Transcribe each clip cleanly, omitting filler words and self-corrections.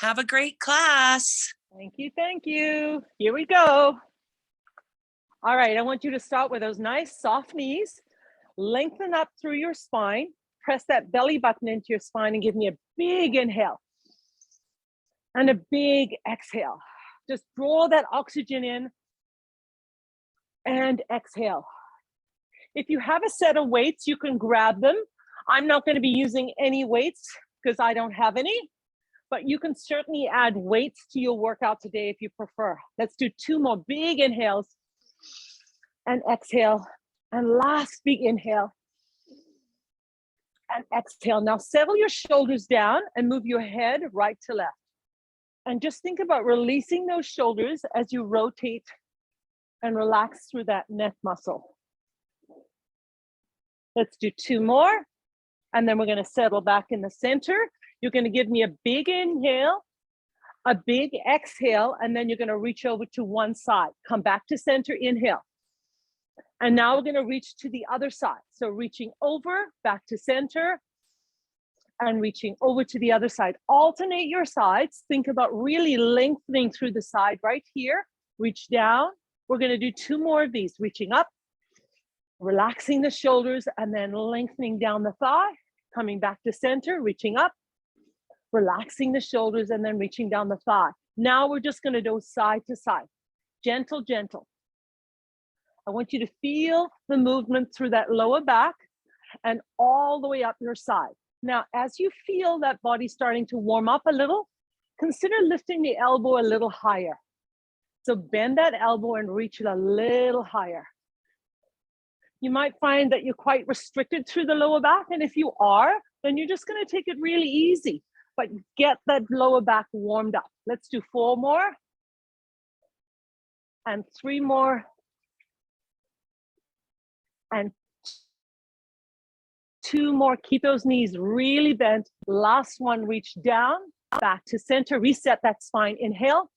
Have a great class. Thank you, thank you. Here we go. All right, I want you to start with those nice soft knees. Lengthen up through your spine. Press that belly button into your spine and give me a big inhale. And a big exhale. Just draw that oxygen in and exhale. If you have a set of weights, you can grab them. I'm not going to be using any weights because I don't have any, but you can certainly add weights to your workout today if you prefer. Let's do 2 more big inhales and exhale. And last big inhale and exhale. Now settle your shoulders down and move your head right to left. And just think about releasing those shoulders as you rotate and relax through that neck muscle. Let's do 2 more. And then we're going to settle back in the center. You're going to give me a big inhale, a big exhale, and then you're going to reach over to one side. Come back to center, inhale. And now we're going to reach to the other side. So reaching over, back to center, and reaching over to the other side. Alternate your sides. Think about really lengthening through the side right here. Reach down. We're going to do 2 more of these. Reaching up, relaxing the shoulders, and then lengthening down the thigh. Coming back to center, reaching up, relaxing the shoulders, and then reaching down the thigh. Now we're just going to go side to side. Gentle, gentle. I want you to feel the movement through that lower back and all the way up your side. Now, as you feel that body starting to warm up a little, consider lifting the elbow a little higher. So bend that elbow and reach it a little higher. You might find that you're quite restricted through the lower back. And if you are, then you're just going to take it really easy, but get that lower back warmed up. Let's do 4 more and 3 more. And 2 more. Keep those knees really bent. Last one, reach down, back to center, reset that spine. Inhale,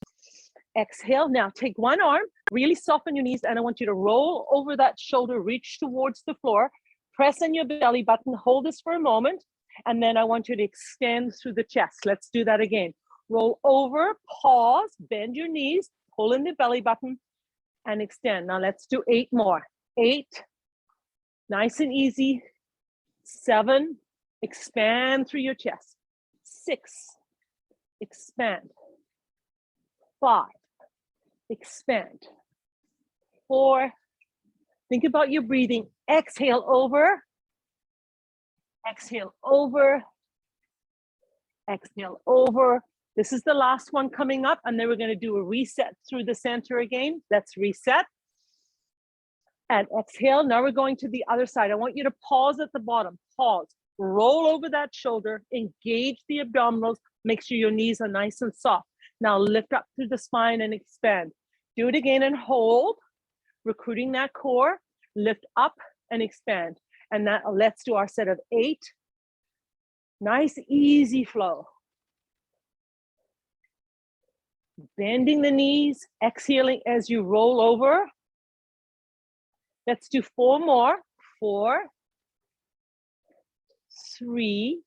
exhale. Now take one arm, really soften your knees, and I want you to roll over that shoulder, reach towards the floor, press in your belly button, hold this for a moment, and then I want you to extend through the chest. Let's do that again. Roll over, pause, bend your knees, pull in the belly button, and extend. Now let's do 8 more. 8. Nice and easy. 7, expand through your chest. 6, expand. 5, expand. 4, think about your breathing. Exhale over. Exhale over. Exhale over. This is the last one coming up, and then we're going to do a reset through the center again. Let's reset. And exhale. Now we're going to the other side. I want you to pause at the bottom. Pause. Roll over that shoulder. Engage the abdominals. Make sure your knees are nice and soft. Now lift up through the spine and expand. Do it again and hold. Recruiting that core. Lift up and expand. And that, let's do our set of 8. Nice, easy flow. Bending the knees. Exhaling as you roll over. Let's do 4 more. 4, 3,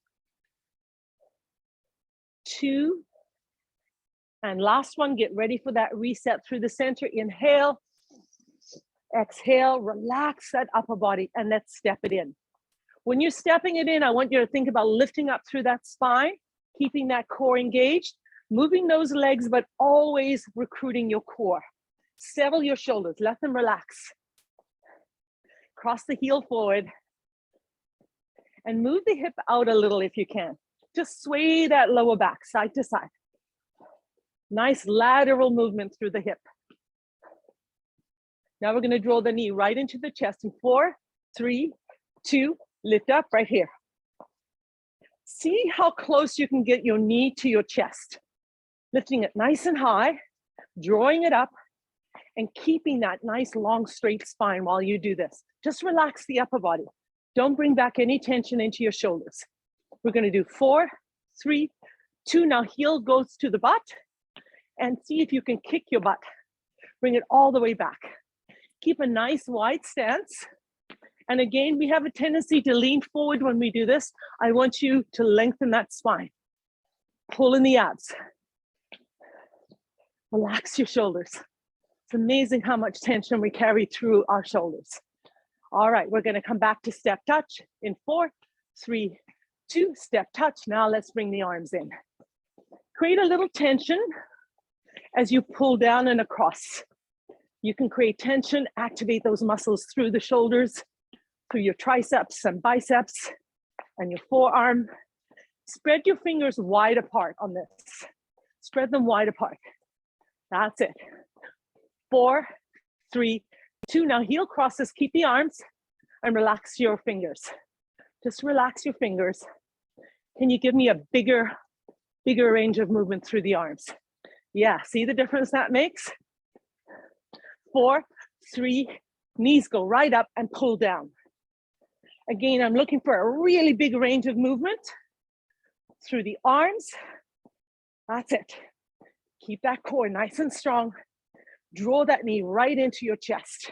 2, and last one. Get ready for that reset through the center. Inhale, exhale, relax that upper body, and let's step it in. When you're stepping it in, I want you to think about lifting up through that spine, keeping that core engaged, moving those legs, but always recruiting your core. Settle your shoulders, let them relax. Cross the heel forward and move the hip out a little if you can. Just sway that lower back side to side. Nice lateral movement through the hip. Now we're going to draw the knee right into the chest in 4, 3, 2, lift up right here. See how close you can get your knee to your chest. Lifting it nice and high, drawing it up, and keeping that nice long straight spine while you do this. Just relax the upper body. Don't bring back any tension into your shoulders. We're going to do 4, 3, 2. Now heel goes to the butt, and see if you can kick your butt. Bring it all the way back. Keep a nice wide stance. And again, we have a tendency to lean forward when we do this. I want you to lengthen that spine. Pull in the abs. Relax your shoulders. It's amazing how much tension we carry through our shoulders. All right, we're gonna come back to step touch in 4, 3, 2, step touch. Now let's bring the arms in. Create a little tension as you pull down and across. You can create tension, activate those muscles through the shoulders, through your triceps and biceps and your forearm. Spread your fingers wide apart on this. Spread them wide apart. That's it. 4, 3, 2. Now heel crosses, keep the arms and relax your fingers. Just relax your fingers. Can you give me a bigger range of movement through the arms? Yeah, see the difference that makes? 4, 3, knees go right up and pull down. Again, I'm looking for a really big range of movement through the arms. That's it. Keep that core nice and strong. Draw that knee right into your chest.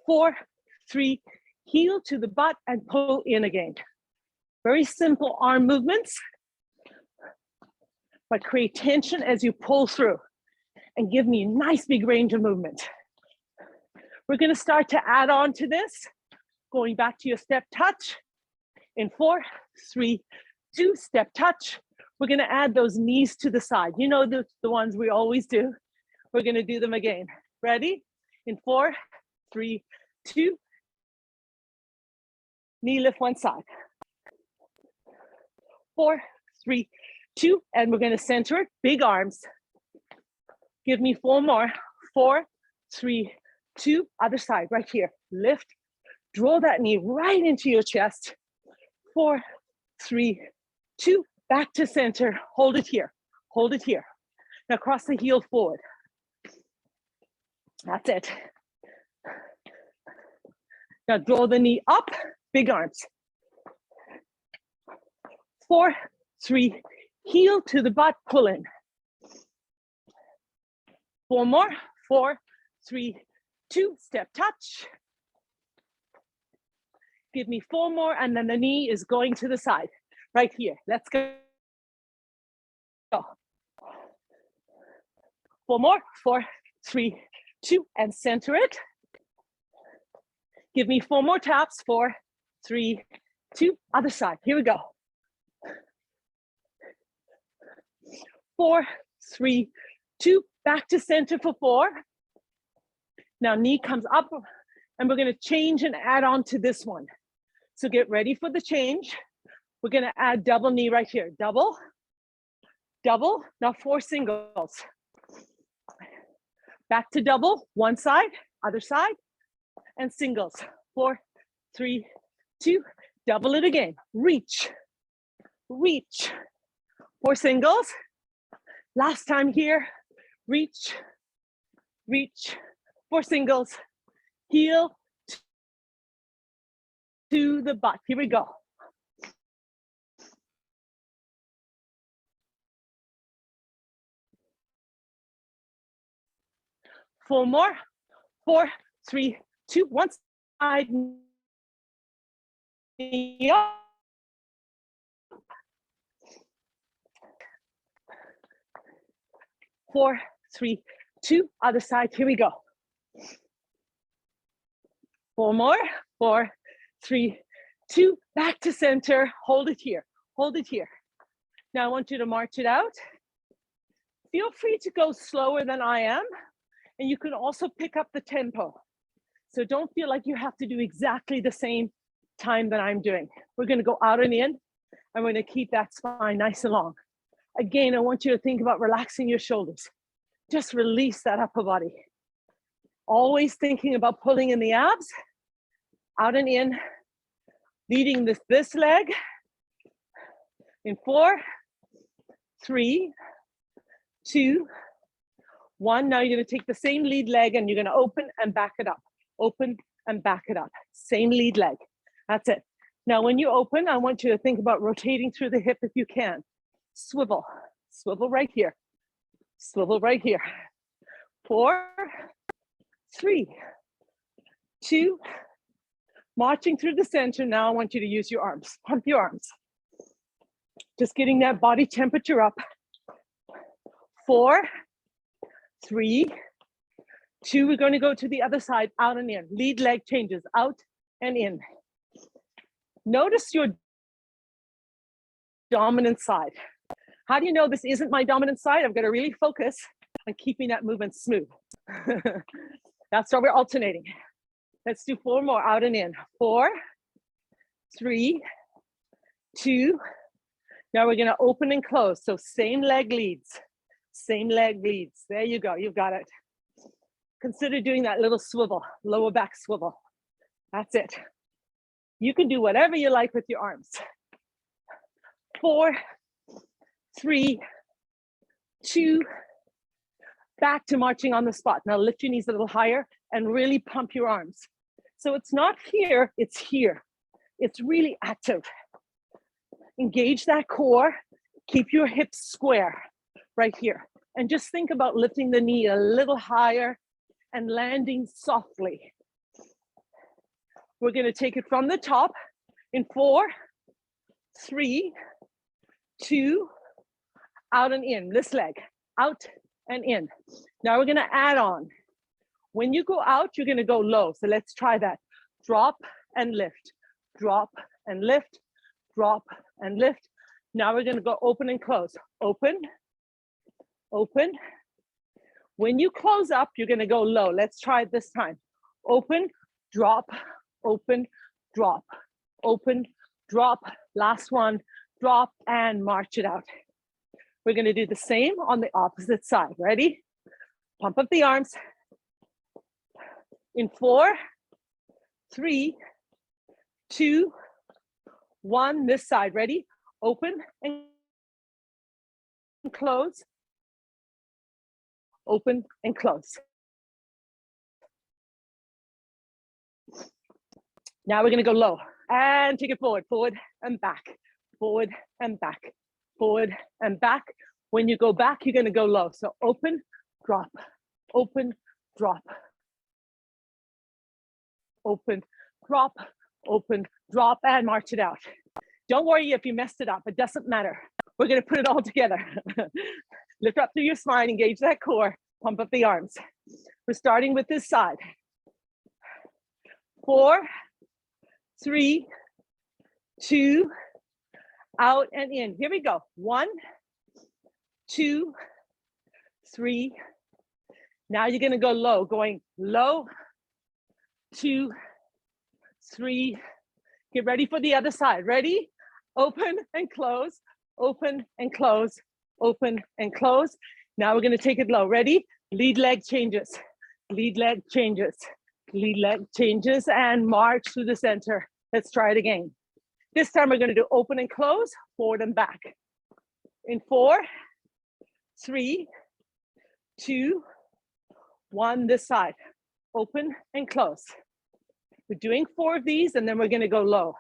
4, 3, heel to the butt and pull in again. Very simple arm movements, but create tension as you pull through and give me a nice big range of movement. We're gonna start to add on to this, going back to your step touch in 4, 3, 2, step touch. We're gonna add those knees to the side. You know the ones we always do. We're gonna do them again. Ready? In 4, 3, 2. Knee lift one side. 4, 3, 2, and we're gonna center it, big arms. Give me 4 more. 4, 3, 2, other side, right here. Lift, draw that knee right into your chest. 4, 3, 2, back to center. Hold it here, hold it here. Now cross the heel forward. That's it. Now draw the knee up, big arms. 4, 3, heel to the butt, pull in. 4 more. 4, 3, 2, step touch. Give me 4 more, and then the knee is going to the side. Right here, let's go. 4 more. 4, 3, 2, and center it. Give me 4 more taps. 4, 3, 2, other side. Here we go. 4, 3, 2, back to center for 4. Now knee comes up, and we're gonna change and add on to this one. So get ready for the change. We're gonna add double knee right here. Double, double, now 4 singles. Back to double, one side, other side, and singles. 4, 3, 2, double it again. Reach, reach. 4 singles. Last time here, reach, reach. 4 singles, heel to the butt. Here we go. Four more. 4, 3, 2, one side. Knee up. 4, 3, 2, other side. Here we go. 4 more. 4, 3, 2, back to center. Hold it here. Hold it here. Now I want you to march it out. Feel free to go slower than I am, and you can also pick up the tempo. So don't feel like you have to do exactly the same time that I'm doing. We're gonna go out and in. I'm gonna keep that spine nice and long. Again, I want you to think about relaxing your shoulders. Just release that upper body. Always thinking about pulling in the abs, out and in, leading this leg in 4, 3, 2, 1. Now you're gonna take the same lead leg and you're gonna open and back it up. Open and back it up. Same lead leg. That's it. Now when you open, I want you to think about rotating through the hip if you can. Swivel, swivel right here. Swivel right here. 4, 3, 2, marching through the center. Now I want you to use your arms. Pump your arms. Just getting that body temperature up. 4, 3, 2. We're going to go to the other side, out and in. Lead leg changes, out and in. Notice your dominant side. How do you know this isn't my dominant side? I'm going to really focus on keeping that movement smooth. That's why we're alternating. Let's do 4 more, out and in. 4, 3, 2. Now we're going to open and close. So same leg leads. Same leg leads. There you go. You've got it. Consider doing that little swivel, lower back swivel. That's it. You can do whatever you like with your arms. 4, 3, 2. Back to marching on the spot. Now lift your knees a little higher and really pump your arms. So it's not here, it's here. It's really active. Engage that core. Keep your hips square right here. And just think about lifting the knee a little higher and landing softly. We're going to take it from the top in 4, 3, 2, out and in. This leg, out and in. Now we're going to add on. When you go out, you're going to go low. So let's try that. Drop and lift, drop and lift, drop and lift. Now we're going to go open and close. Open, open. When you close up, you're going to go low. Let's try it this time. Open, drop, open, drop, open, drop. Last one, drop and march it out. We're going to do the same on the opposite side. Ready? Pump up the arms. In 4, 3, 2, 1. This side. Ready? Open and close. Open and close. Now we're going to go low and take it forward, forward and back, forward and back, forward and back. When you go back, you're going to go low. So open, drop, open, drop, open, drop, open, drop, and march it out. Don't worry if you messed it up. It doesn't matter. We're going to put it all together. Lift up through your spine, engage that core, pump up the arms. We're starting with this side. 4, 3, 2, out and in. Here we go. 1, 2, 3. Now you're going to go low, going low, 2, 3. Get ready for the other side. Ready? Open and close, open and close, open and close. Now we're going to take it low. Ready? Lead leg changes, lead leg changes, lead leg changes, and march through the center. Let's try it again. This time we're going to do open and close, forward and back. In 4, 3, 2, 1. This side. Open and close. We're doing 4 of these, and then we're going to go low.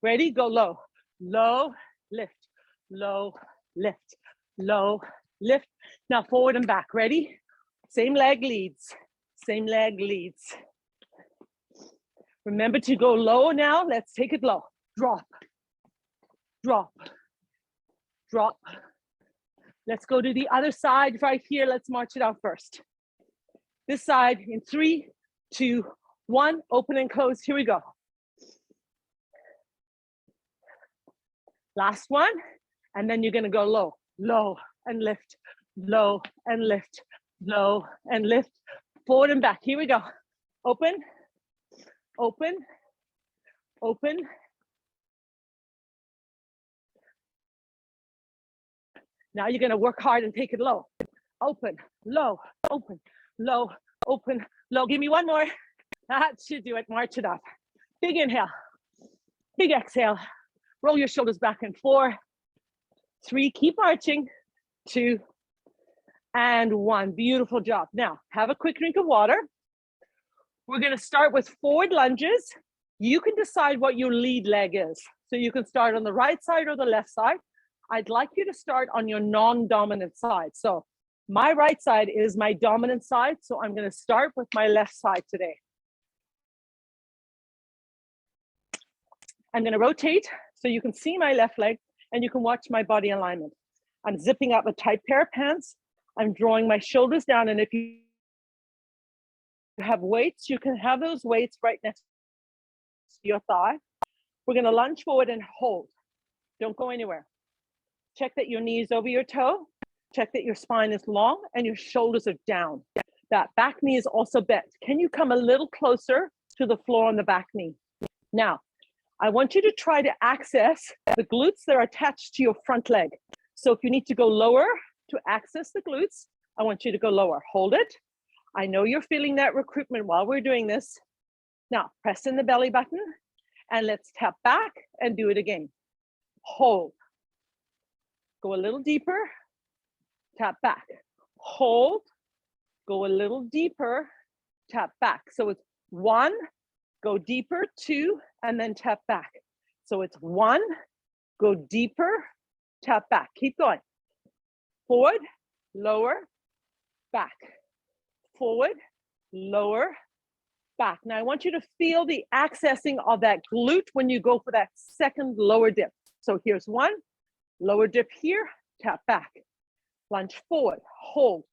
Ready? Go low. Low, lift, low, lift, low, lift. Now forward and back. Ready? Same leg leads. Same leg leads. Remember to go low now. Let's take it low. Drop, drop, drop. Let's go to the other side right here. Let's march it out first. This side in 3, 2, 1. Open and close. Here we go. Last one. And then you're going to go low, low and lift, low and lift, low and lift. Forward and back. Here we go. Open, open, open. Now you're going to work hard and take it low. Open, low, open, low, open, low. Give me one more. That should do it. March it up. Big inhale. Big exhale. Roll your shoulders back in 4, 3. Keep marching. 2 and 1. Beautiful job. Now, have a quick drink of water. We're going to start with forward lunges. You can decide what your lead leg is. So you can start on the right side or the left side. I'd like you to start on your non-dominant side. So my right side is my dominant side. So I'm going to start with my left side today. I'm going to rotate so you can see my left leg and you can watch my body alignment. I'm zipping up a tight pair of pants. I'm drawing my shoulders down, and if you have weights, you can have those weights right next to your thigh. We're gonna lunge forward and hold. Don't go anywhere. Check that your knee is over your toe. Check that your spine is long and your shoulders are down. That back knee is also bent. Can you come a little closer to the floor on the back knee? Now, I want you to try to access the glutes that are attached to your front leg. So if you need to go lower to access the glutes, I want you to go lower. Hold it. I know you're feeling that recruitment while we're doing this. Now, press in the belly button and let's tap back and do it again. Hold. Go a little deeper. Tap back. Hold. Go a little deeper. Tap back. So it's 1, go deeper, 2, and then tap back. So it's 1, go deeper, tap back. Keep going. Forward, lower, back. Forward, lower, back. Now I want you to feel the accessing of that glute when you go for that second lower dip. So here's 1, lower dip here, tap back. Lunge forward, hold,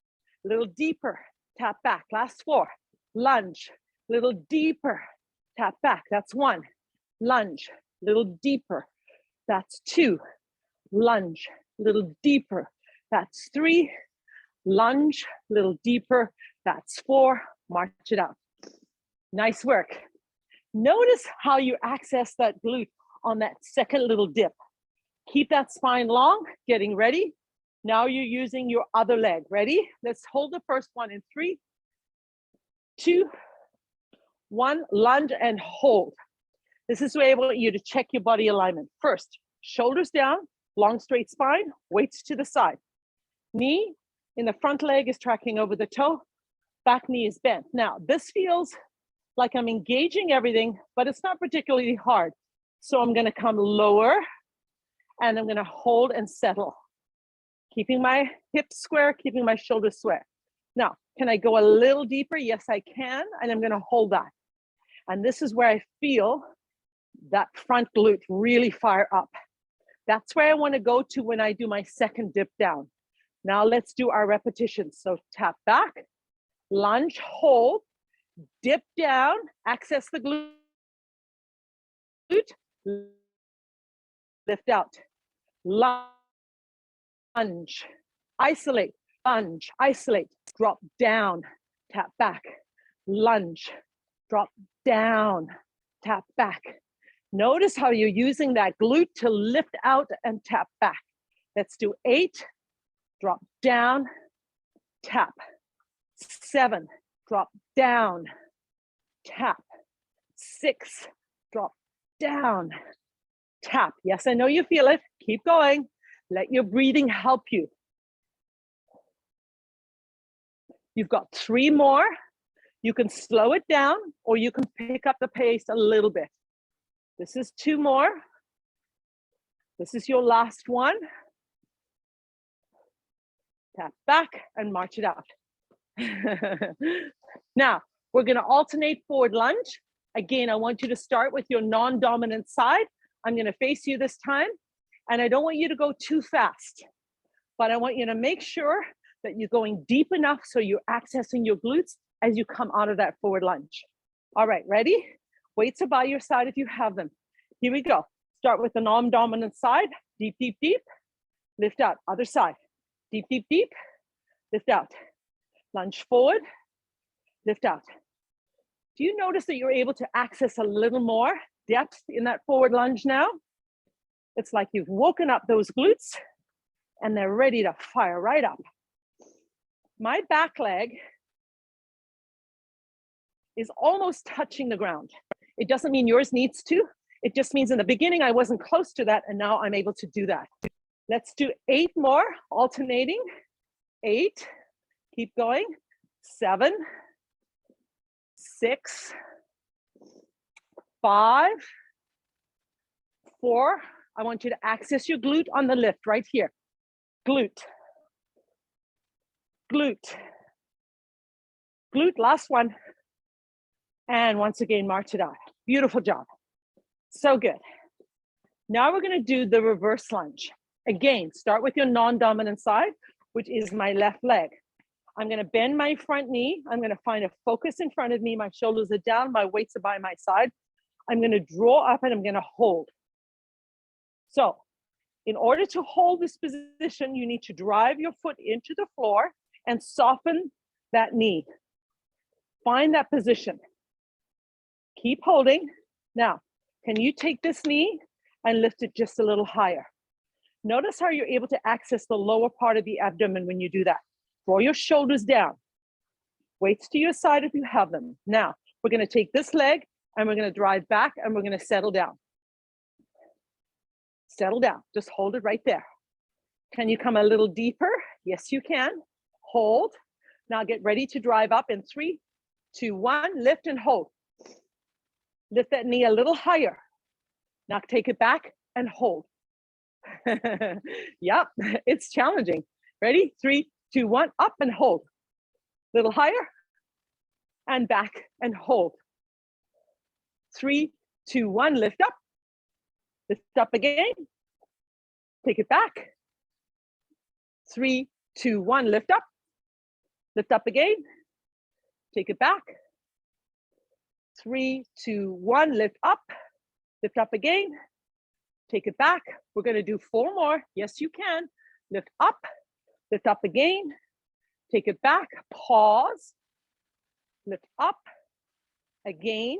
a little deeper, tap back. Last 4, lunge, little deeper, tap back. That's 1, lunge, little deeper. That's 2, lunge, little deeper. That's 3, lunge, little deeper. That's 4, march it out. Nice work. Notice how you access that glute on that second little dip. Keep that spine long, getting ready. Now you're using your other leg. Ready? Let's hold the first one in 3, 2, 1, lunge and hold. This is where I want you to check your body alignment. First, shoulders down, long straight spine, weights to the side. Knee in the front leg is tracking over the toe, back knee is bent. Now, this feels like I'm engaging everything, but it's not particularly hard. So I'm gonna come lower and I'm gonna hold and settle. Keeping my hips square, keeping my shoulders square. Now, can I go a little deeper? Yes, I can, and I'm gonna hold that. And this is where I feel that front glute really fire up. That's where I wanna go to when I do my second dip down. Now let's do our repetitions. So tap back, lunge, hold, dip down, access the glute, lift out, lunge, isolate, lunge, isolate, drop down, tap back, lunge, drop down, tap back. Notice how you're using that glute to lift out and tap back. Let's do 8, drop down, tap. 7, drop down, tap. 6, drop down, tap. Yes, I know you feel it. Keep going. Let your breathing help you. You've got 3 more. You can slow it down or you can pick up the pace a little bit. This is 2 more. This is your last one. Tap back and march it out. Now, we're gonna alternate forward lunge. Again, I want you to start with your non-dominant side. I'm gonna face you this time, and I don't want you to go too fast, but I want you to make sure that you're going deep enough so you're accessing your glutes as you come out of that forward lunge. All right, ready? Weights are by your side if you have them. Here we go. Start with the non-dominant side. Deep, deep, deep. Lift out. Other side. Deep, deep, deep. Lift out. Lunge forward. Lift out. Do you notice that you're able to access a little more depth in that forward lunge now? It's like you've woken up those glutes and they're ready to fire right up. My back leg is almost touching the ground. It doesn't mean yours needs to. It just means in the beginning I wasn't close to that, and now I'm able to do that. Let's do 8 more, alternating. 8, keep going. 7, 6, 5, 4. I want you to access your glute on the lift right here. Glute, glute, glute, last one. And once again, march it out. Beautiful job. So good. Now we're gonna do the reverse lunge. Again, start with your non-dominant side. which is my left leg. I'm gonna bend my front knee. I'm gonna find a focus in front of me. My shoulders are down, my weights are by my side. I'm gonna draw up and I'm gonna hold. So in order to hold this position, you need to drive your foot into the floor and soften that knee. Find that position. Keep holding. Now, can you take this knee and lift it just a little higher? Notice how you're able to access the lower part of the abdomen when you do that. Draw your shoulders down. Weights to your side if you have them. Now, we're going to take this leg and we're going to drive back and we're going to settle down. Settle down. Just hold it right there. Can you come a little deeper? Yes, you can. Hold. Now get ready to drive up in 3, 2, 1. Lift and hold. Lift that knee a little higher. Now take it back and hold. Yep, it's challenging. Ready? 3, 2, 1. Up and hold. Little higher and back and hold. 3, 2, 1. Lift up. Lift up again. Take it back. 3, 2, 1. Lift up. Lift up again. Take it back. 3, 2, 1. Lift up. Lift up again. Take it back. We're going to do 4 more. Yes, you can. Lift up. Lift up again. Take it back. Pause. Lift up. Again.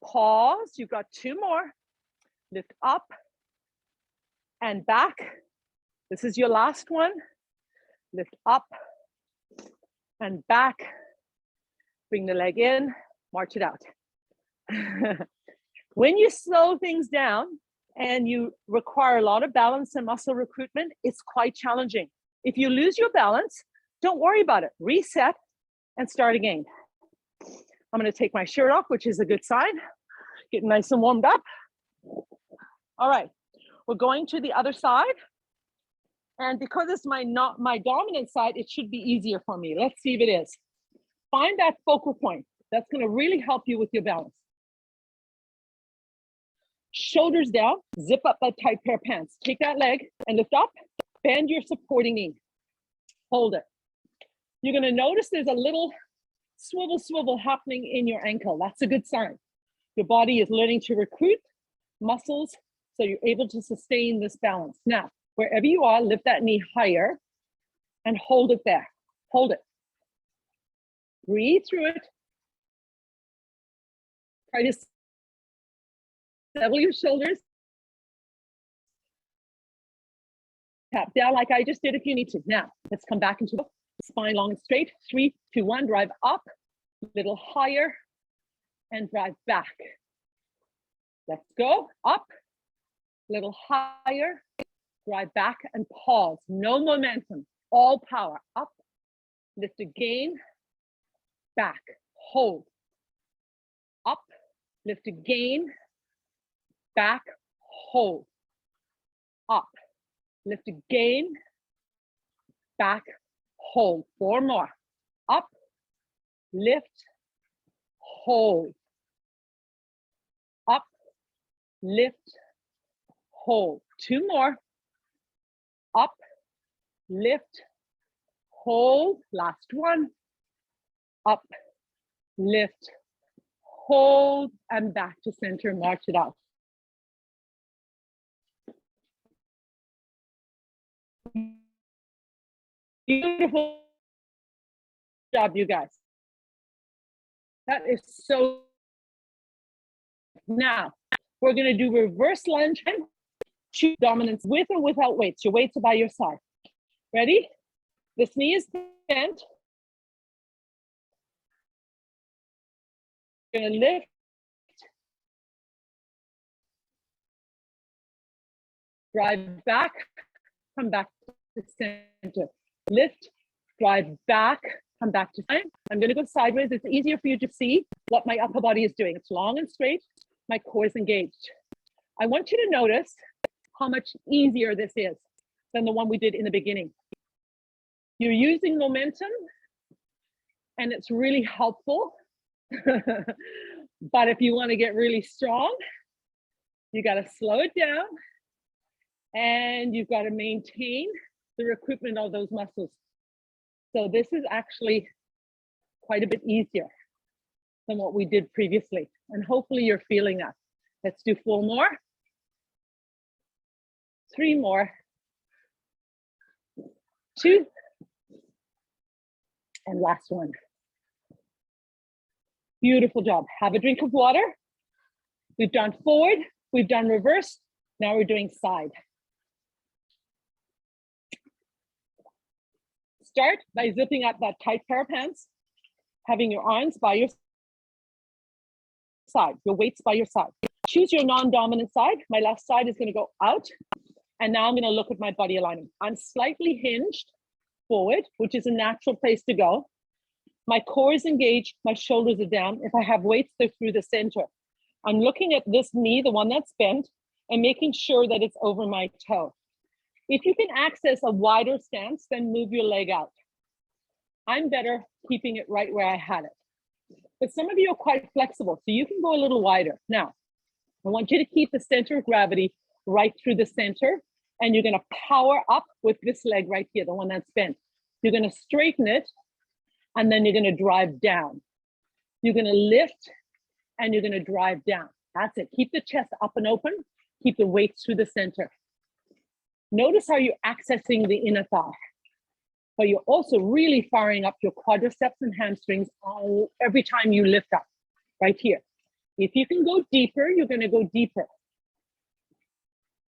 Pause. You've got 2 more. Lift up and back. This is your last one. Lift up and back. Bring the leg in, march it out. When you slow things down and you require a lot of balance and muscle recruitment, it's quite challenging. If you lose your balance, don't worry about it. Reset and start again. I'm going to take my shirt off, which is a good sign. Get nice and warmed up. All right, we're going to the other side. And because it's my dominant side, it should be easier for me. Let's see if it is. Find that focal point. That's going to really help you with your balance. Shoulders down, zip up that tight pair of pants. Take that leg and lift up, bend your supporting knee. Hold it. You're going to notice there's a little swivel happening in your ankle. That's a good sign. Your body is learning to recruit muscles so you're able to sustain this balance. Now, wherever you are, lift that knee higher and hold it there. Hold it. Breathe through it. Try to settle your shoulders. Tap down like I just did if you need to. Now, let's come back into the spine long and straight. 3, 2, 1, drive up, a little higher, and drive back. Let's go. Up, a little higher, drive back and pause. No momentum, all power. Up, lift again, back, hold. Up, lift again, back, hold. Up, lift again, back, hold. 4 more. Up, lift, hold. Up, lift, hold. 2 more. Up, lift, hold. Last one. Up, lift, hold, and back to center. March it out. Beautiful job, you guys. That is so. Now, we're going to do reverse lunge and choose dominance with or without weights. Your weights are by your side. Ready? This knee is bent. You're going to lift. Drive back. Come back to center. Lift. Drive back. Come back to center. I'm going to go sideways. It's easier for you to see what my upper body is doing. It's long and straight. My core is engaged. I want you to notice how much easier this is than the one we did in the beginning. You're using momentum and it's really helpful. But if you want to get really strong, you got to slow it down and you've got to maintain the recruitment of those muscles. So this is actually quite a bit easier than what we did previously. And hopefully you're feeling that. Let's do 4 more. 3 more. 2. And last one. Beautiful job. Have a drink of water. We've done forward, we've done reverse. Now we're doing side. Start by zipping up that tight pair of pants, having your arms by your side, your weights by your side. Choose your non-dominant side. My left side is going to go out. And now I'm going to look at my body alignment. I'm slightly hinged forward, which is a natural place to go. My core is engaged, my shoulders are down. If I have weights, they're through the center. I'm looking at this knee, the one that's bent, and making sure that it's over my toe. If you can access a wider stance, then move your leg out. I'm better keeping it right where I had it. But some of you are quite flexible, so you can go a little wider. Now, I want you to keep the center of gravity right through the center, and you're gonna power up with this leg right here, the one that's bent. You're gonna straighten it, and then you're gonna drive down. You're gonna lift, and you're gonna drive down. That's it. Keep the chest up and open. Keep the weight through the center. Notice how you're accessing the inner thigh, but you're also really firing up your quadriceps and hamstrings every time you lift up, right here. If you can go deeper, you're gonna go deeper.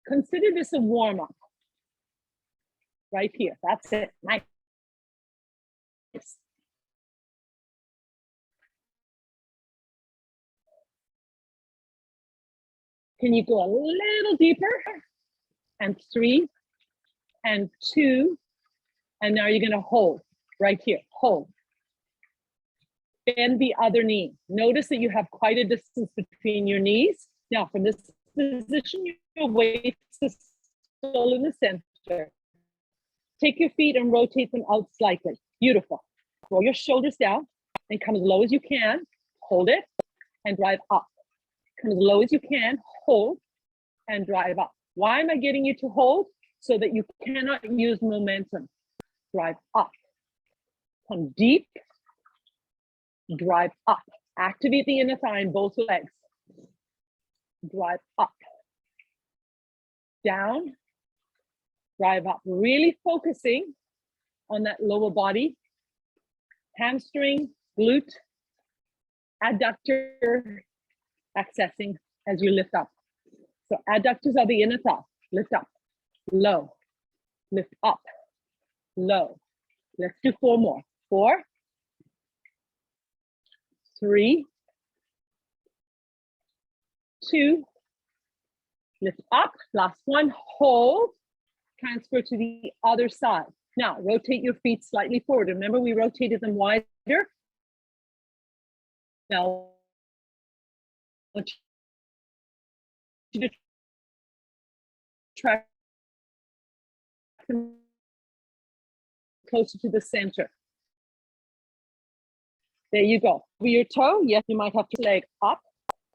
Consider this a warm-up, right here. That's it. Nice. Can you go a little deeper? And 3, and 2, and now you're gonna hold right here, hold. Bend the other knee. Notice that you have quite a distance between your knees. Now from this position, your weight is still in the center. Take your feet and rotate them out slightly. Beautiful. Roll your shoulders down and come as low as you can. Hold it and drive up. Come as low as you can, hold and drive up. Why am I getting you to hold? So that you cannot use momentum. Drive up. Come deep. Drive up. Activate the inner thigh in both legs. Drive up. Down. Drive up. Really focusing on that lower body. Hamstring, glute, adductor, accessing as you lift up. So adductors are the inner thigh. Lift up, low, lift up, low. Let's do 4 more. 4, 3, 2, lift up. Last one, hold. Transfer to the other side. Now, rotate your feet slightly forward. Remember, we rotated them wider. Now, I want you to try closer to the center. There you go. Over your toe, yes, you might have to leg up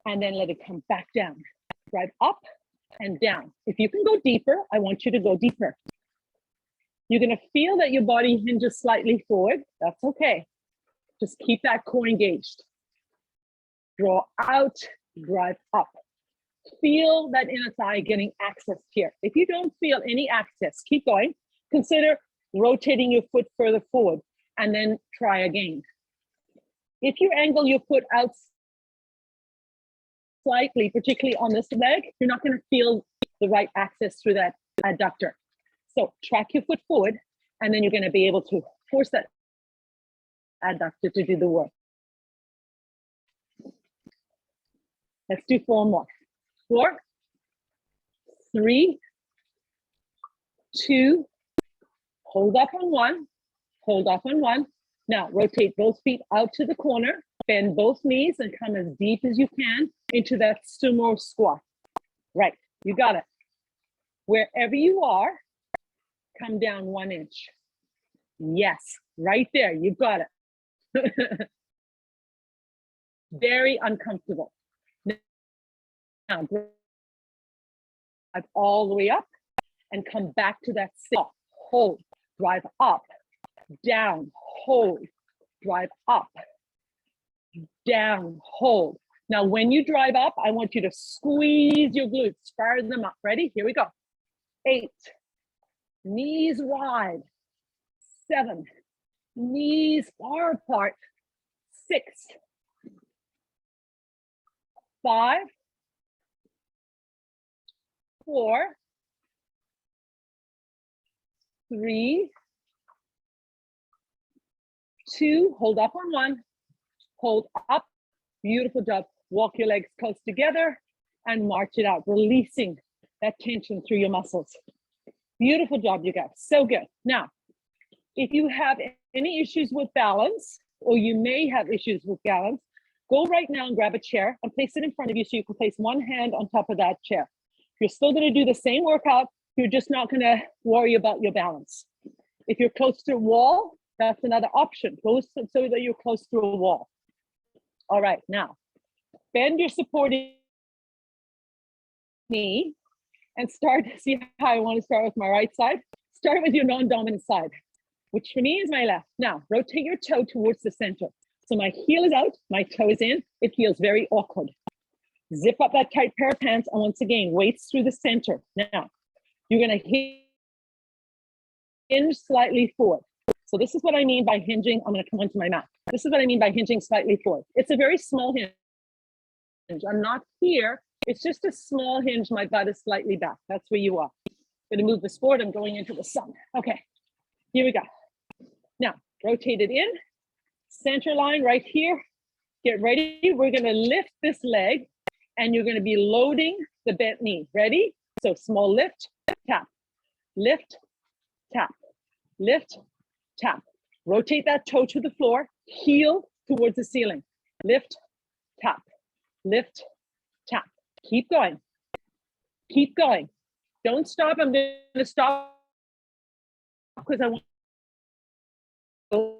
and then let it come back down. Drive up and down. If you can go deeper, I want you to go deeper. You're gonna feel that your body hinges slightly forward. That's okay. Just keep that core engaged. Draw out, drive up. Feel that inner thigh getting access here. If you don't feel any access, keep going. Consider rotating your foot further forward and then try again. If you angle your foot out slightly, particularly on this leg, you're not going to feel the right access through that adductor. So track your foot forward, and then you're going to be able to force that adductor to do the work. Let's do 4 more. 4, 3, 2, hold up on 1, hold up on 1. Now rotate both feet out to the corner, bend both knees and come as deep as you can into that sumo squat. Right, you got it. Wherever you are, come down 1 inch. Yes, right there, you got it. Very uncomfortable. Now, drive all the way up and come back to that sit. hold, drive up, down, hold, drive up, down, hold. Now, when you drive up, I want you to squeeze your glutes, fire them up. Ready? Here we go. 8, knees wide. 7, knees far apart. 6, 5, 4, 3, 2, hold up on 1, hold up, beautiful job. Walk your legs close together and march it out, releasing that tension through your muscles. Beautiful job, you guys, so good. Now, if you have any issues with balance, or you may have issues with balance, go right now and grab a chair and place it in front of you so you can place one hand on top of that chair. You're still gonna do the same workout, you're just not gonna worry about your balance. If you're close to a wall, that's another option. Close so that you're close to a wall. All right, now, bend your supporting knee and start to see how I want to start with my right side. Start with your non-dominant side, which for me is my left. Now, rotate your toe towards the center. So my heel is out, my toe is in. It feels very awkward. Zip up that tight pair of pants, and once again, weights through the center. Now, you're gonna hinge slightly forward. So this is what I mean by hinging. I'm gonna come onto my mat. This is what I mean by hinging slightly forward. It's a very small hinge. I'm not here. It's just a small hinge. My butt is slightly back. That's where you are. I'm gonna move this forward. I'm going into the sun. Okay, here we go. Now, rotate it in. Center line right here. Get ready. We're gonna lift this leg and you're gonna be loading the bent knee. Ready? So small lift, tap, lift, tap, lift, tap. Rotate that toe to the floor, heel towards the ceiling. Lift, tap, lift, tap. Keep going. Keep going. Don't stop. I'm going to stop because I want to go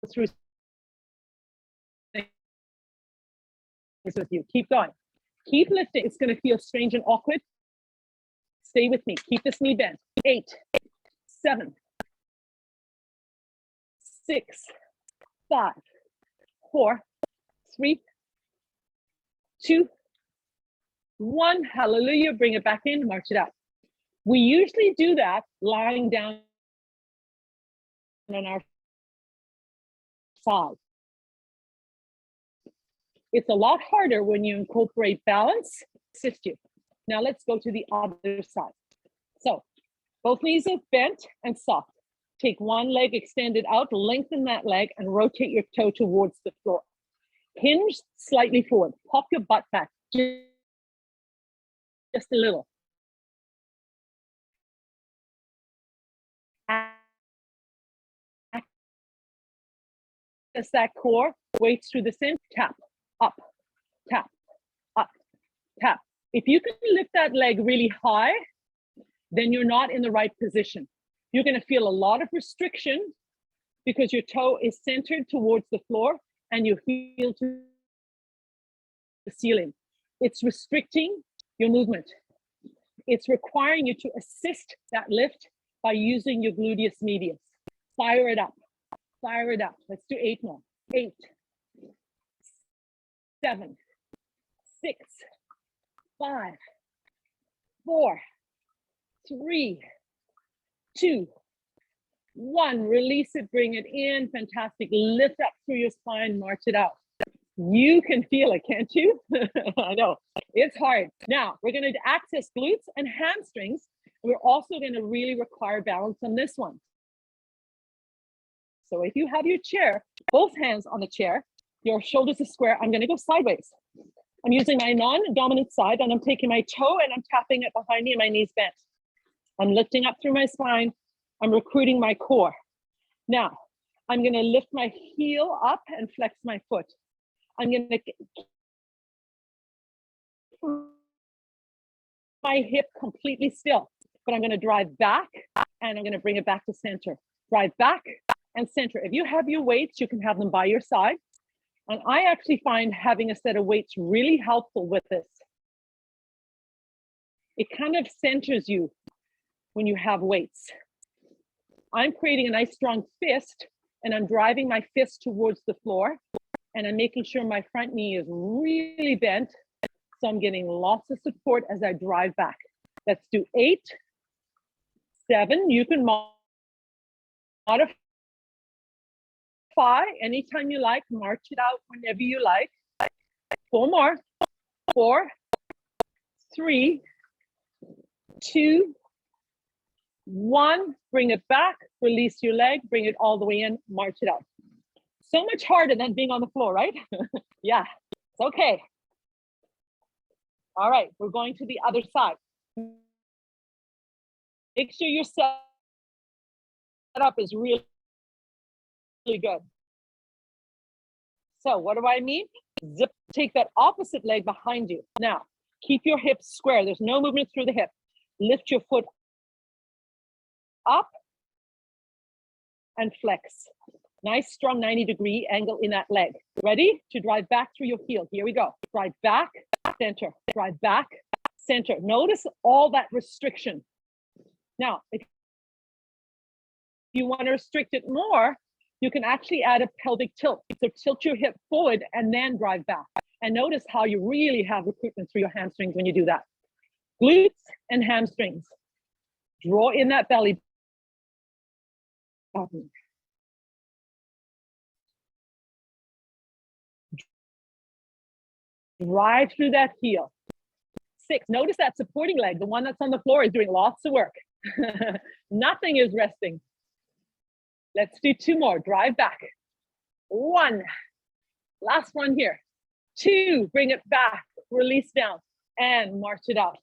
through things with you. Keep going. Keep lifting. It's going to feel strange and awkward. Stay with me. Keep this knee bent. 8, 7, 6, 5, 4, 3, 2, 1. Hallelujah. Bring it back in. March it out. We usually do that lying down on our side. It's a lot harder when you incorporate balance. Assist you. Now let's go to the other side. So both knees are bent and soft. Take one leg extended out, lengthen that leg, and rotate your toe towards the floor. Hinge slightly forward. Pop your butt back just a little. Access that core, weights through the center, tap, up, tap, up, tap. If you can lift that leg really high, then you're not in the right position. You're going to feel a lot of restriction because your toe is centered towards the floor and your heel to the ceiling. It's restricting your movement. It's requiring you to assist that lift by using your gluteus medius. Fire it up. Fire it up. Let's do 8 more. 8, 7, 6, 5, 4, 3, 2, 1. Release it, bring it in. Fantastic. Lift up through your spine, march it out. You can feel it, can't you? I know, it's hard. Now, we're going to access glutes and hamstrings. We're also going to really require balance on this one. So if you have your chair, both hands on the chair, your shoulders are square, I'm going to go sideways. I'm using my non-dominant side and I'm taking my toe and I'm tapping it behind me and my knees bent. I'm lifting up through my spine. I'm recruiting my core. Now, I'm going to lift my heel up and flex my foot. I'm going to my hip completely still, but I'm going to drive back and I'm going to bring it back to center. Drive back and center. If you have your weights, you can have them by your side. And I actually find having a set of weights really helpful with this. It kind of centers you when you have weights. I'm creating a nice strong fist, and I'm driving my fist towards the floor, and I'm making sure my front knee is really bent. So I'm getting lots of support as I drive back. Let's do 8, 7. You can modify anytime you like, march it out whenever you like. 4 more. 4, 3, 2, 1. Bring it back, release your leg, bring it all the way in, march it out. So much harder than being on the floor, right? Yeah, it's okay. All right, we're going to the other side. Make sure your setup is really good. So what do I mean? Zip, take that opposite leg behind you. Now, keep your hips square. There's no movement through the hip. Lift your foot up and flex. Nice, strong 90-degree angle in that leg. Ready to drive back through your heel. Here we go. Drive back, center. Drive back, center. Notice all that restriction. Now, if you want to restrict it more, you can actually add a pelvic tilt. So tilt your hip forward and then drive back. And notice how you really have recruitment through your hamstrings when you do that. Glutes and hamstrings. Draw in that belly button. Drive through that heel. 6, notice that supporting leg, the one that's on the floor, is doing lots of work. Nothing is resting. Let's do 2 more. Drive back. 1. Last one here. 2. Bring it back. Release down and march it out.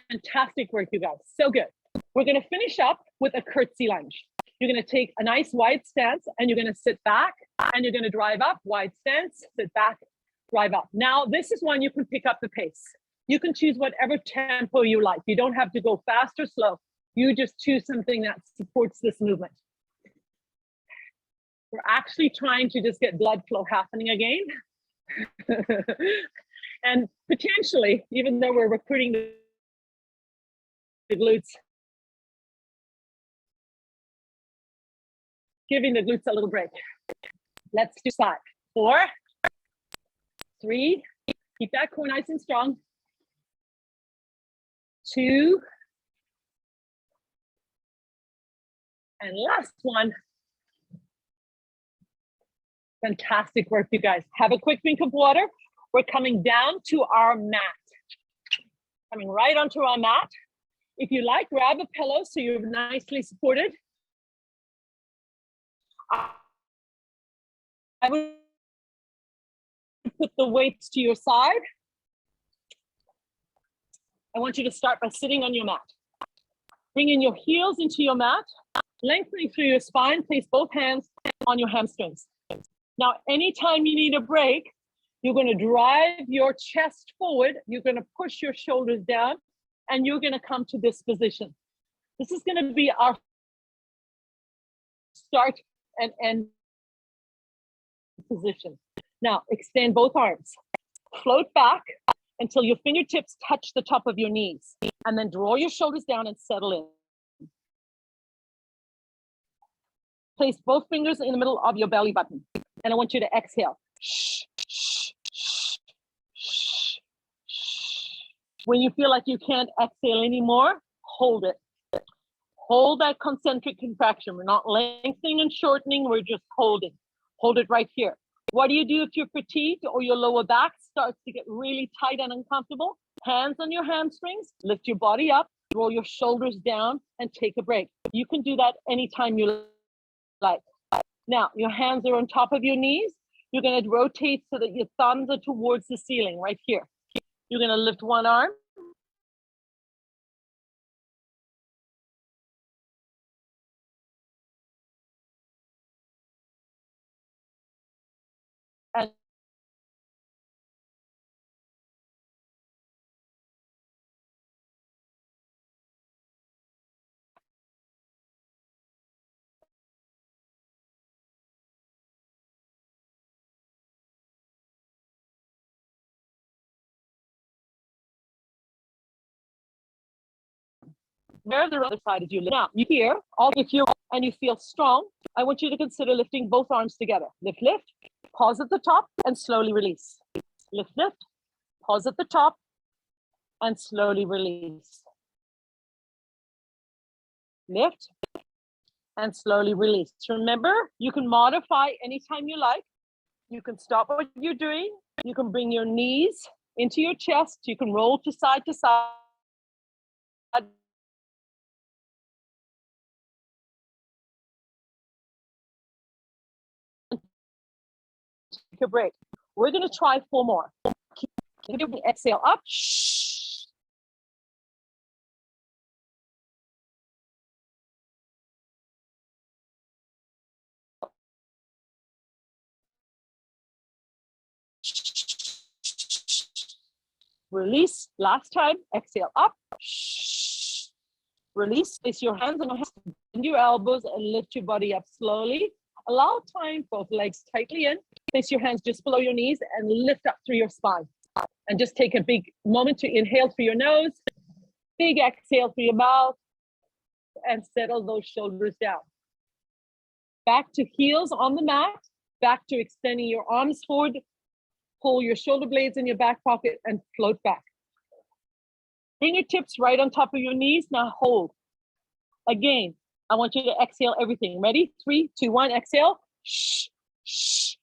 Fantastic work, you guys. So good. We're going to finish up with a curtsy lunge. You're going to take a nice wide stance and you're going to sit back and you're going to drive up. Wide stance, sit back, drive up. Now, this is one you can pick up the pace. You can choose whatever tempo you like. You don't have to go fast or slow. You just choose something that supports this movement. We're actually trying to just get blood flow happening again. And potentially, even though we're recruiting the glutes, giving the glutes a little break. Let's do 5, 4, 3, keep that core nice and strong. 2, and last one. Fantastic work, you guys. Have a quick drink of water. We're coming down to our mat. Coming right onto our mat. If you like, grab a pillow so you're nicely supported. I would put the weights to your side. I want you to start by sitting on your mat. Bringing your heels into your mat, lengthening through your spine, place both hands on your hamstrings. Now, anytime you need a break, you're going to drive your chest forward, you're going to push your shoulders down, and you're going to come to this position. This is going to be our start and end position. Now, extend both arms. Float back until your fingertips touch the top of your knees, and then draw your shoulders down and settle in. Place both fingers in the middle of your belly button, and I want you to exhale. When you feel like you can't exhale anymore, hold it. Hold that concentric contraction. We're not lengthening and shortening, we're just holding. Hold it right here. What do you do if you're fatigued or your lower back starts to get really tight and uncomfortable? Hands on your hamstrings, lift your body up, roll your shoulders down, and take a break. You can do that anytime you like. Now, your hands are on top of your knees. You're going to rotate so that your thumbs are towards the ceiling right here. You're going to lift one arm. And where the other side is you lift. Now, you hear, if you and you feel strong, I want you to consider lifting both arms together. Lift, lift, pause at the top and slowly release. Lift, lift, pause at the top and slowly release. Lift and slowly release. Remember, you can modify anytime you like. You can stop what you're doing. You can bring your knees into your chest. You can roll to side to side. Take a break. We're going to try 4 more. Keep the exhale up. Release. Last time. Exhale up. Release. Place your hands on your elbows and lift your body up slowly. Allow time, both legs tightly in. Place your hands just below your knees and lift up through your spine. And just take a big moment to inhale through your nose, big exhale through your mouth, and settle those shoulders down. Back to heels on the mat, back to extending your arms forward, pull your shoulder blades in your back pocket and float back. Bring your tips right on top of your knees. Now hold. Again, I want you to exhale everything. Ready? 3, 2, 1, exhale. Shh, shh.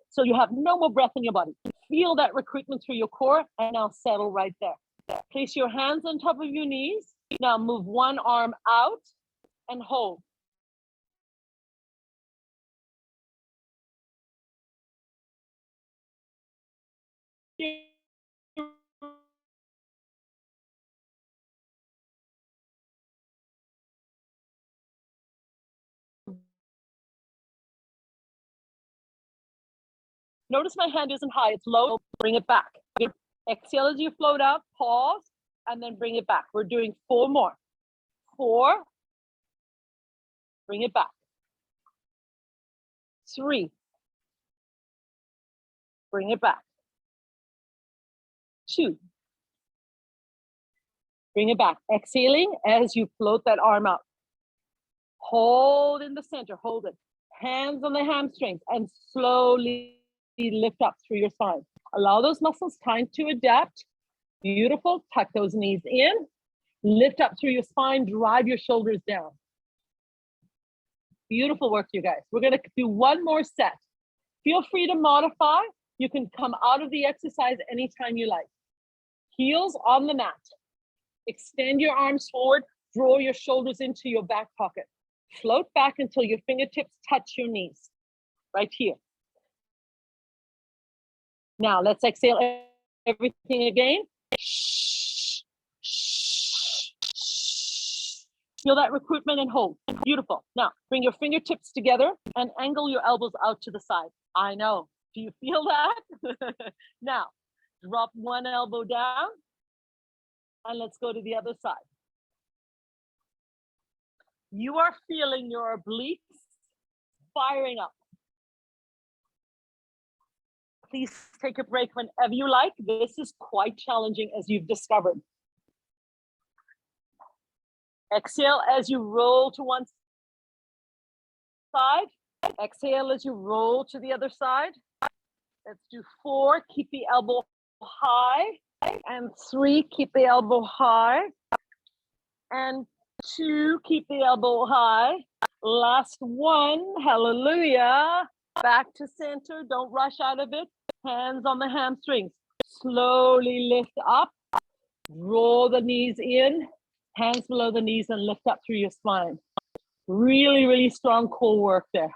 So you have no more breath in your body. Feel that recruitment through your core and now settle right there. Place your hands on top of your knees. Now move one arm out and hold. Notice my hand isn't high, it's low. Bring it back. Exhale as you float out, pause, and then bring it back. We're doing 4 more. 4. Bring it back. 3. Bring it back. 2. Bring it back. Exhaling as you float that arm out. Hold in the center, hold it. Hands on the hamstrings and slowly lift up through your spine. Allow those muscles time to adapt. Beautiful. Tuck those knees in. Lift up through your spine. Drive your shoulders down. Beautiful work, you guys. We're going to do 1 more set. Feel free to modify. You can come out of the exercise anytime you like. Heels on the mat. Extend your arms forward. Draw your shoulders into your back pocket. Float back until your fingertips touch your knees. Right here. Now let's exhale everything again. Feel that recruitment and hold. Beautiful. Now bring your fingertips together and angle your elbows out to the side. I know. Do you feel that? Now drop one elbow down and let's go to the other side. You are feeling your obliques firing up. Please take a break whenever you like. This is quite challenging, as you've discovered. Exhale as you roll to one side. Exhale as you roll to the other side. Let's do 4. Keep the elbow high. And 3, keep the elbow high. And 2, keep the elbow high. Last 1, hallelujah. Back to center, don't rush out of it. Hands on the hamstrings. Slowly lift up. Roll the knees in. Hands below the knees and lift up through your spine. Really, really strong core work there.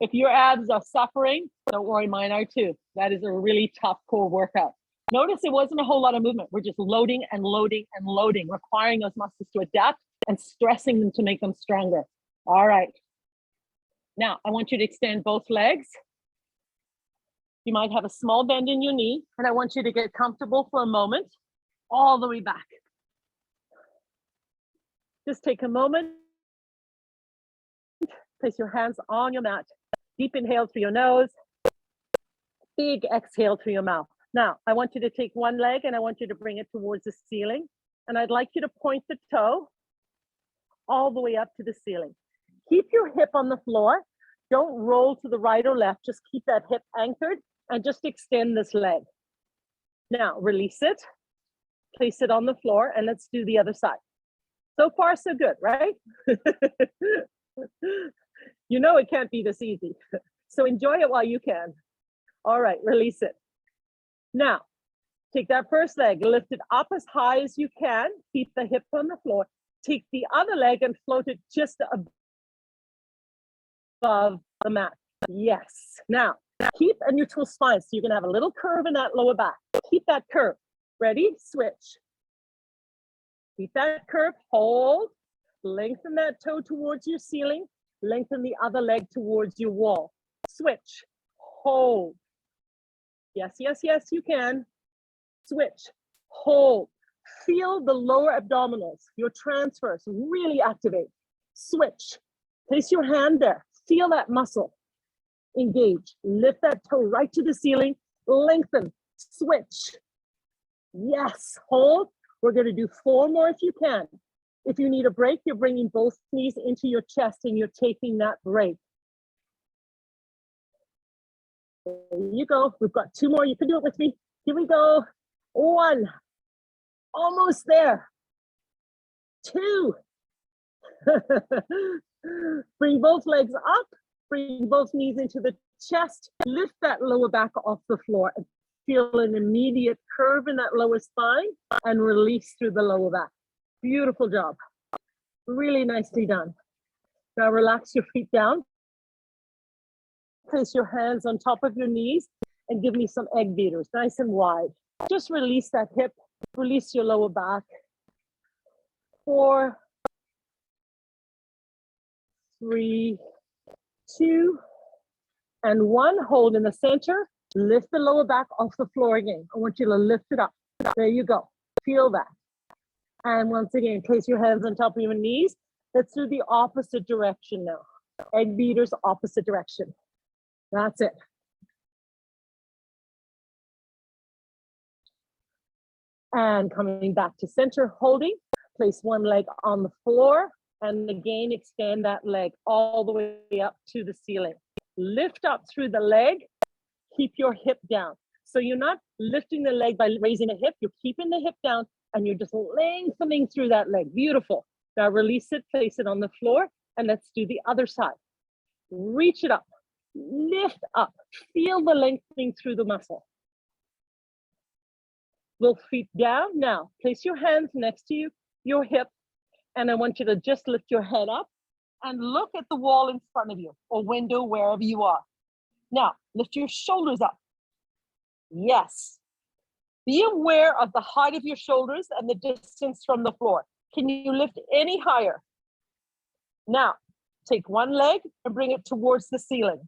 If your abs are suffering, don't worry, mine are too. That is a really tough core workout. Notice it wasn't a whole lot of movement. We're just loading and loading and loading, requiring those muscles to adapt and stressing them to make them stronger. All right. Now, I want you to extend both legs. You might have a small bend in your knee, and I want you to get comfortable for a moment, all the way back. Just take a moment. Place your hands on your mat. Deep inhale through your nose. Big exhale through your mouth. Now, I want you to take one leg and I want you to bring it towards the ceiling. And I'd like you to point the toe all the way up to the ceiling. Keep your hip on the floor. Don't roll to the right or left. Just keep that hip anchored and just extend this leg. Now, release it. Place it on the floor and let's do the other side. So far, so good, right? You know it can't be this easy. So enjoy it while you can. All right, release it. Now, take that first leg, lift it up as high as you can. Keep the hip on the floor. Take the other leg and float it just above the mat. Yes. Now, keep a neutral spine. So you're going to have a little curve in that lower back. Keep that curve. Ready? Switch. Keep that curve. Hold. Lengthen that toe towards your ceiling. Lengthen the other leg towards your wall. Switch. Hold. Yes, yes, yes, you can. Switch. Hold. Feel the lower abdominals, your transverse, really activate. Switch. Place your hand there. Feel that muscle. Engage. Lift that toe right to the ceiling. Lengthen. Switch. Yes. Hold. We're going to do 4 more if you can. If you need a break, you're bringing both knees into your chest and you're taking that break. There you go. We've got 2 more. You can do it with me. Here we go. 1. Almost there. 2. Bring both legs up. Bring both knees into the chest. Lift that lower back off the floor. And feel an immediate curve in that lower spine and release through the lower back. Beautiful job. Really nicely done. Now relax your feet down. Place your hands on top of your knees and give me some egg beaters, nice and wide. Just release that hip, release your lower back. 4, 3, 2, and 1. Hold in the center. Lift the lower back off the floor again. I want you to lift it up. There you go. Feel that. And once again, place your hands on top of your knees. Let's do the opposite direction now. Egg beaters, opposite direction. That's it. And coming back to center, holding. Place one leg on the floor. And again, extend that leg all the way up to the ceiling. Lift up through the leg. Keep your hip down. So you're not lifting the leg by raising a hip. You're keeping the hip down and you're just lengthening through that leg. Beautiful. Now release it, place it on the floor. And let's do the other side. Reach it up. Lift up. Feel the lengthening through the muscle. Both feet down. Now, place your hands next to you, your hip. And I want you to just lift your head up and look at the wall in front of you or window, wherever you are. Now, lift your shoulders up. Yes. Be aware of the height of your shoulders and the distance from the floor. Can you lift any higher? Now, take one leg and bring it towards the ceiling.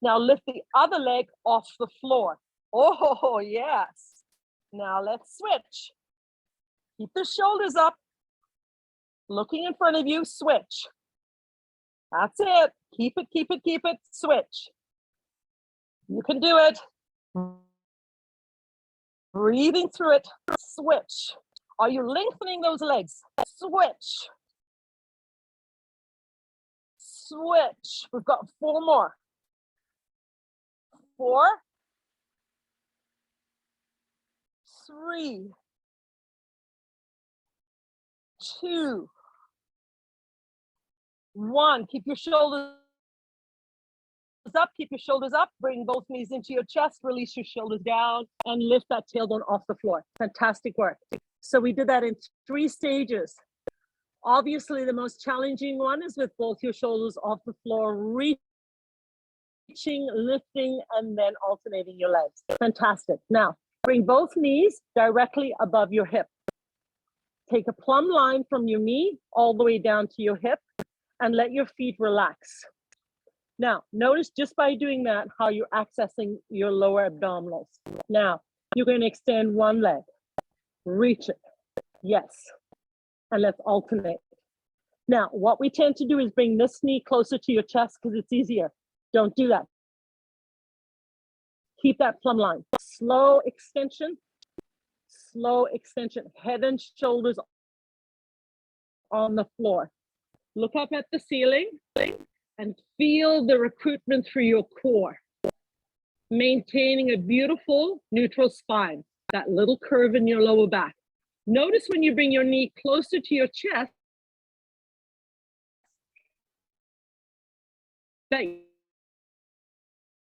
Now, lift the other leg off the floor. Oh, yes. Now, let's switch. Keep the shoulders up. Looking in front of you, switch. That's it. Keep it, keep it, keep it. Switch. You can do it. Breathing through it. Switch. Are you lengthening those legs? Switch. Switch. We've got 4 more. 4, 3, 2, 1. Keep your shoulders up, keep your shoulders up, bring both knees into your chest, release your shoulders down, and lift that tailbone off the floor. Fantastic work. So we did that in 3 stages. Obviously, the most challenging one is with both your shoulders off the floor, reaching, lifting, and then alternating your legs. Fantastic. Now, bring both knees directly above your hip. Take a plumb line from your knee all the way down to your hip and let your feet relax. Now, notice just by doing that, how you're accessing your lower abdominals. Now, you're going to extend one leg. Reach it. Yes. And let's alternate. Now, what we tend to do is bring this knee closer to your chest because it's easier. Don't do that. Keep that plumb line. Slow extension, head and shoulders on the floor. Look up at the ceiling and feel the recruitment through your core. Maintaining a beautiful neutral spine, that little curve in your lower back. Notice when you bring your knee closer to your chest, that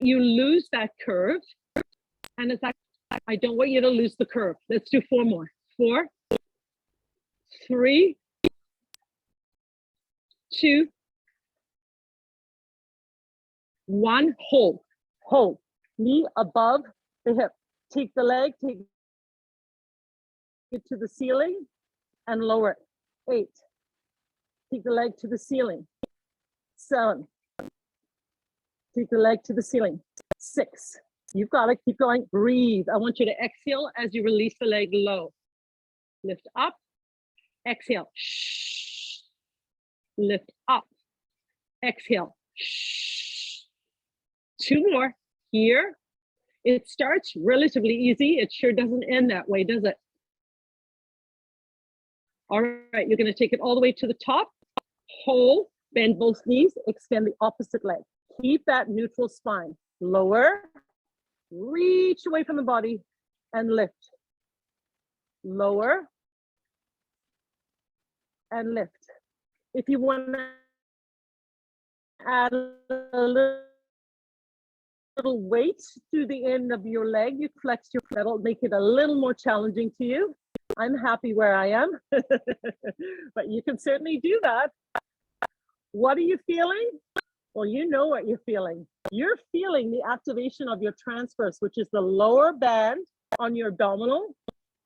you lose that curve. And it's like, I don't want you to lose the curve. Let's do 4 more. 4, 3, 2, 1, hold. Knee above the hip. Take the leg, take it to the ceiling and lower it. 8. Take the leg to the ceiling. 7. Take the leg to the ceiling. 6. You've got to keep going. Breathe. I want you to exhale as you release the leg low. Lift up. Exhale. Shh. Lift up. Exhale. Shh. 2 more. Here. It starts relatively easy. It sure doesn't end that way, does it? All right, you're going to take it all the way to the top. Hold, bend both knees, extend the opposite leg. Keep that neutral spine. Lower, reach away from the body and lift. Lower and lift. If you want to add a little weight to the end of your leg, you flex your foot. That'll make it a little more challenging to you. I'm happy where I am, but you can certainly do that. What are you feeling? Well, you know what you're feeling. You're feeling the activation of your transverse, which is the lower band on your abdominal.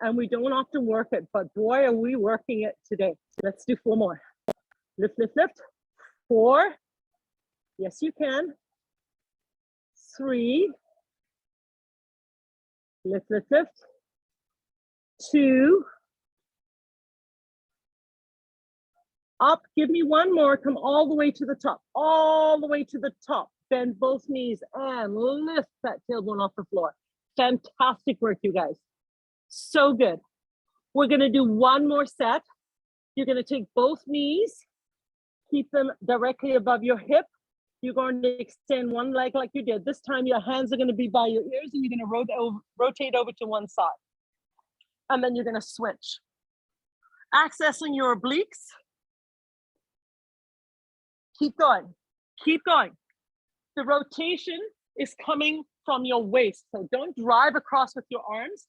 And we don't often work it, but boy, are we working it today. Let's do 4 more. Lift, lift, lift. 4. Yes, you can. 3. Lift, lift, lift. 2. Up, give me 1 more. Come all the way to the top, all the way to the top. Bend both knees and lift that tailbone off the floor. Fantastic work, you guys. So good. We're gonna do 1 more set. You're gonna take both knees, keep them directly above your hip. You're going to extend one leg like you did. This time your hands are gonna be by your ears and you're gonna rotate over to one side. And then you're gonna switch. Accessing your obliques. Keep going, keep going. The rotation is coming from your waist. So don't drive across with your arms.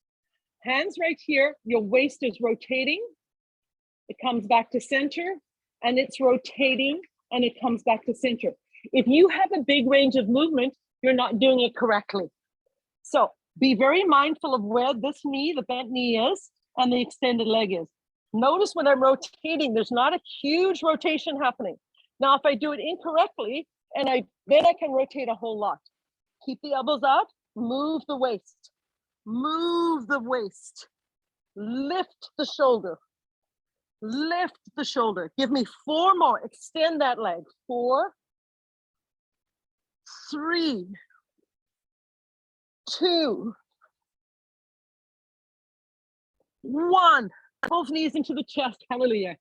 Hands right here, your waist is rotating. It comes back to center and it's rotating and it comes back to center. If you have a big range of movement, you're not doing it correctly. So be very mindful of where this knee, the bent knee is, and the extended leg is. Notice when I'm rotating, there's not a huge rotation happening. Now, if I do it incorrectly, then I can rotate a whole lot. Keep the elbows out, move the waist, lift the shoulder, lift the shoulder. Give me 4 more, extend that leg. 4, 3, 2, 1. Both knees into the chest, hallelujah.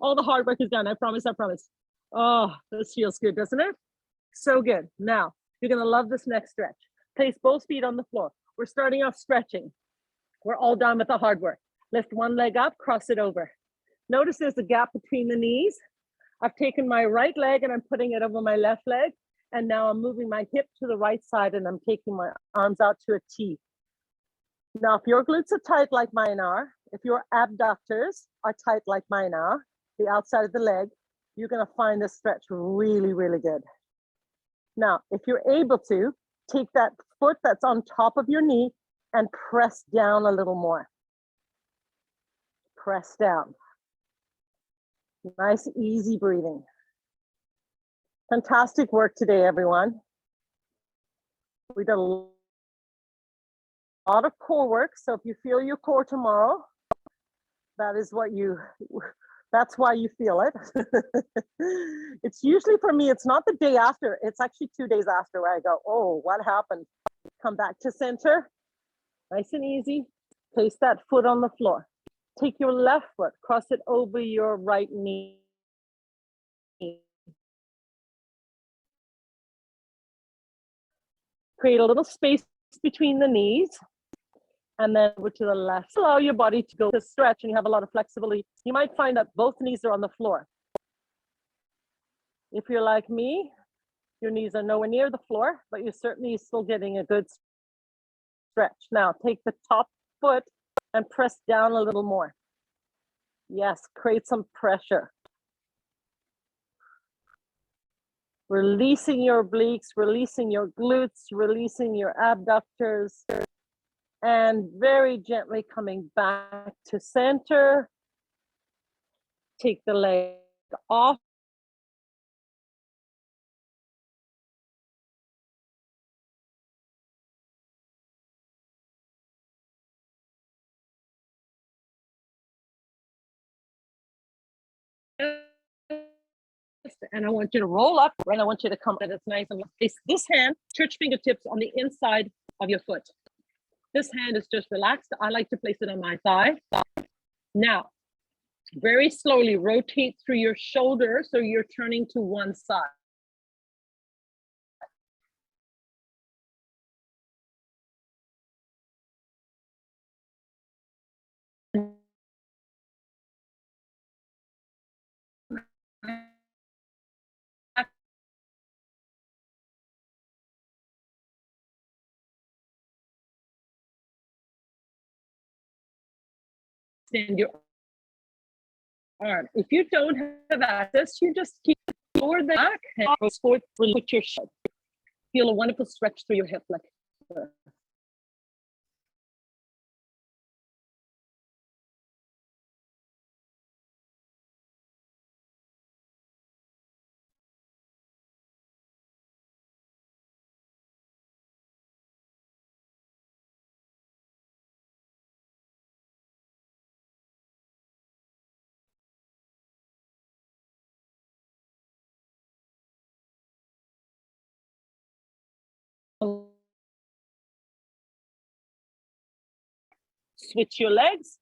All the hard work is done, I promise, I promise. Oh, this feels good, doesn't it? So good. Now, you're gonna love this next stretch. Place both feet on the floor. We're starting off stretching. We're all done with the hard work. Lift one leg up, cross it over. Notice there's a gap between the knees. I've taken my right leg and I'm putting it over my left leg. And now I'm moving my hip to the right side and I'm taking my arms out to a T. Now, if your glutes are tight like mine are, if your abductors are tight like mine are, the outside of the leg, you're gonna find this stretch really, really good. Now, if you're able to, take that foot that's on top of your knee and press down a little more. Press down. Nice, easy breathing. Fantastic work today, everyone. We did a lot of core work, so if you feel your core tomorrow, that's why you feel it. It's usually for me, it's not the day after, it's actually 2 days after where I go, oh, what happened? Come back to center. Nice and easy. Place that foot on the floor. Take your left foot, cross it over your right knee. Create a little space between the knees. And then over to the left. Allow your body to go to stretch and you have a lot of flexibility. You might find that both knees are on the floor. If you're like me, your knees are nowhere near the floor, but you're certainly still getting a good stretch. Now take the top foot and press down a little more. Yes, create some pressure. Releasing your obliques, releasing your glutes, releasing your abductors, and very gently coming back to center. Take the leg off. And I want you to roll up, and I want you to come that it's nice and place this hand, church fingertips on the inside of your foot. This hand is just relaxed. I like to place it on my thigh. Now, very slowly rotate through your shoulder so you're turning to one side. Extend your arm. If you don't have access, you just keep lower the back and forward, put your shoulder. Feel a wonderful stretch through your hip flexor. Switch your legs.